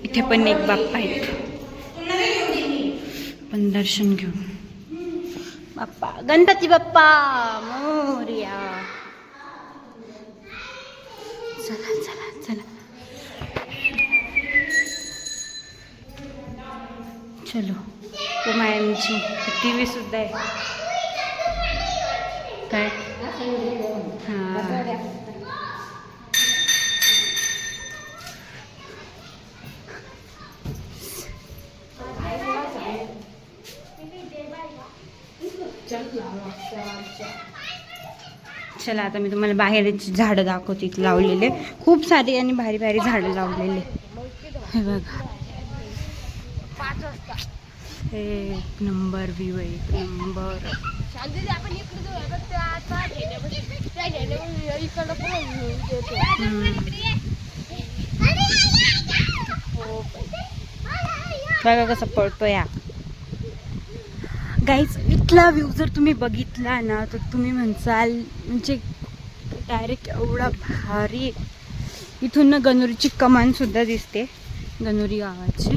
इथे पण एक बाप्पा आहेत, पण दर्शन घेऊ. बाप्पा गणपती बाप्पा मोरया. चला चला चला चलो. उमायांची TV सुद्धा आहे काय. हां चला आता मी तुम्हाला बाहेरची झाडं दाखवते इथे लावलेले. खूप सारे आणि भारी भारी झाडं लावलेले. हे बघा, एक नंबर व्ह्यू आहे, एक नंबर. बघा कसं पळतोय या गाईज. इथला व्ह्यू जर तुम्ही बघितला ना तर तुम्ही म्हणसाल म्हणजे डायरेक्ट एवढा भारी. इथून ना गणोरीची कमान सुद्धा दिसते, गणोरी गावाची.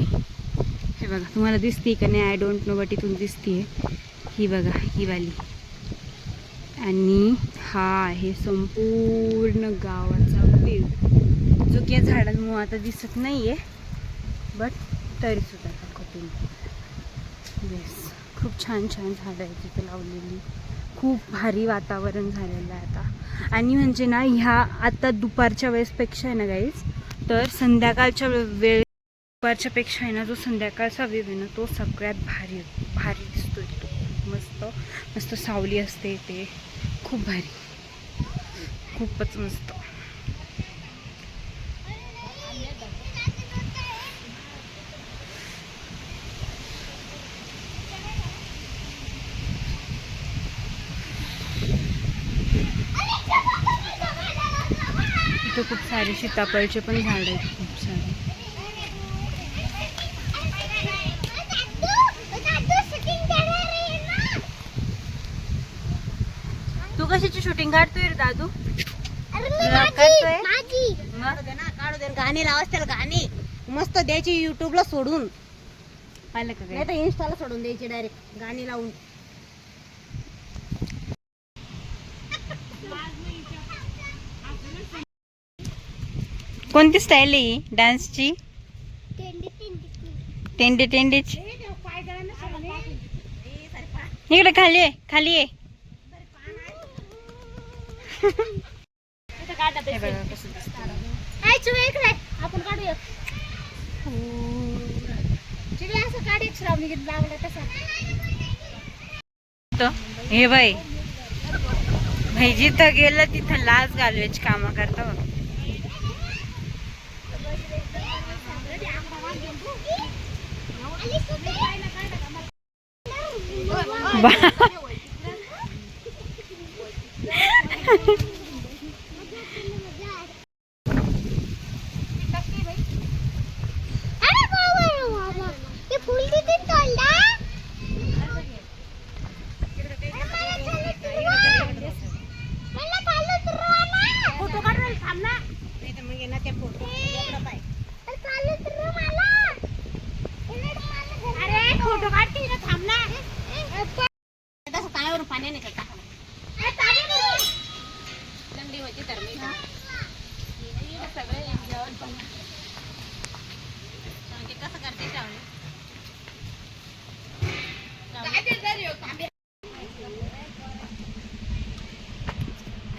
हे बघा तुम्हाला दिसते का नाही आय डोंट नो, बट इथून दिसते. ही बघा ही वाली. आणि हा आहे संपूर्ण गावाचा व्ह्यू, जो की या झाडांमुळे आता दिसत नाहीये, बट तरी सुद्धा दाखवते. येस, खूप छान छान झाडं आहेत तिथे लावलेली. खूप भारी वातावरण झालेलं आहे आता. आणि म्हणजे ना ह्या आता दुपारच्या वेळेसपेक्षा आहे ना गाईज, तर संध्याकाळच्या दुपारच्या पेक्षा आहे ना जो संध्याकाळचा व्ह्यू आहे ना तो सगळ्यात भारी भारी दिसतो. मस्त मस्त सावली असते ते, खूप भारी, खूपच मस्त. इथं खूप सारे सीताफळचे पण झाड आहेत, खूप सारे. तू कशाची शूटिंग काढतोय रे दादू? गाणी लावायच, त्याला गाणी मस्त द्यायची युट्यूबला सोडून, पाहिलं का नाही तर इन्स्टाला सोडून द्यायची डायरेक्ट गाणी लावून. कोणती स्टाईल आहे डान्सची? टेंडे टेंडेची. इकडे खाली आहे, खाली आहे. आपण काढूया असं काढ, एक श्रावणी गीत लावलं तसं. हे बाई भाई जिथं गेलं तिथं लाज घालवायची कामं करता बघ.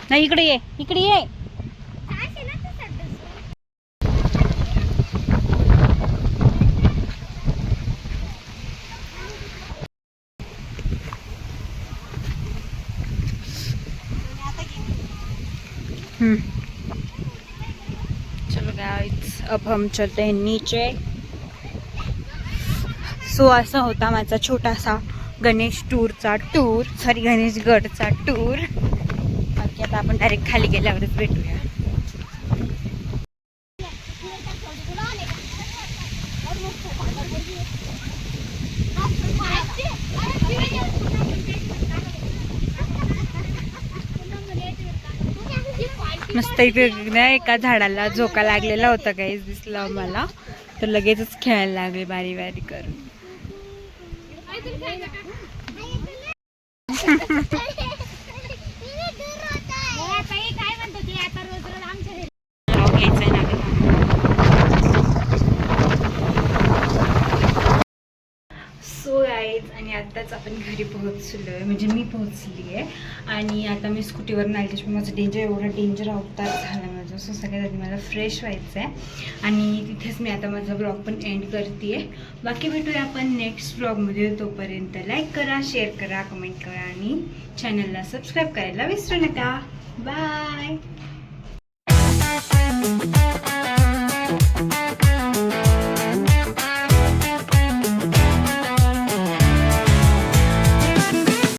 नाही इकडे ये, इकडे ये. चलो गाइस, अब हम चलते हैं नीचे. सो असा होता माझा छोटासा गणेश गणेशगडचा टूर. बाकी आता आपण डायरेक्ट खाली गेल्यावरच भेटूया. मस्त इथे ना एका झाडाला झोका लागलेला होता, काहीच दिसला मला, तर लगेचच खेळायला लागले बारी बारी करून. सो गाईज, आणि आत्ताच आपण घरी पोहोचलो आहे, म्हणजे मी पोहोचली आहे. आणि आता मी स्कूटीवरून आली, त्याच्यामुळे माझं एवढं डेंजर अवतार झाला माझं. सो सगळ्यात आधी मला फ्रेश व्हायचं आहे आणि तिथेच मी आता माझा ब्लॉग पण एंड करते आहे. बाकी भेटूया आपण नेक्स्ट ब्लॉगमध्ये. तोपर्यंत लाईक करा, शेअर करा, कमेंट करा आणि चॅनलला सबस्क्राईब करायला विसरू नका. बाय.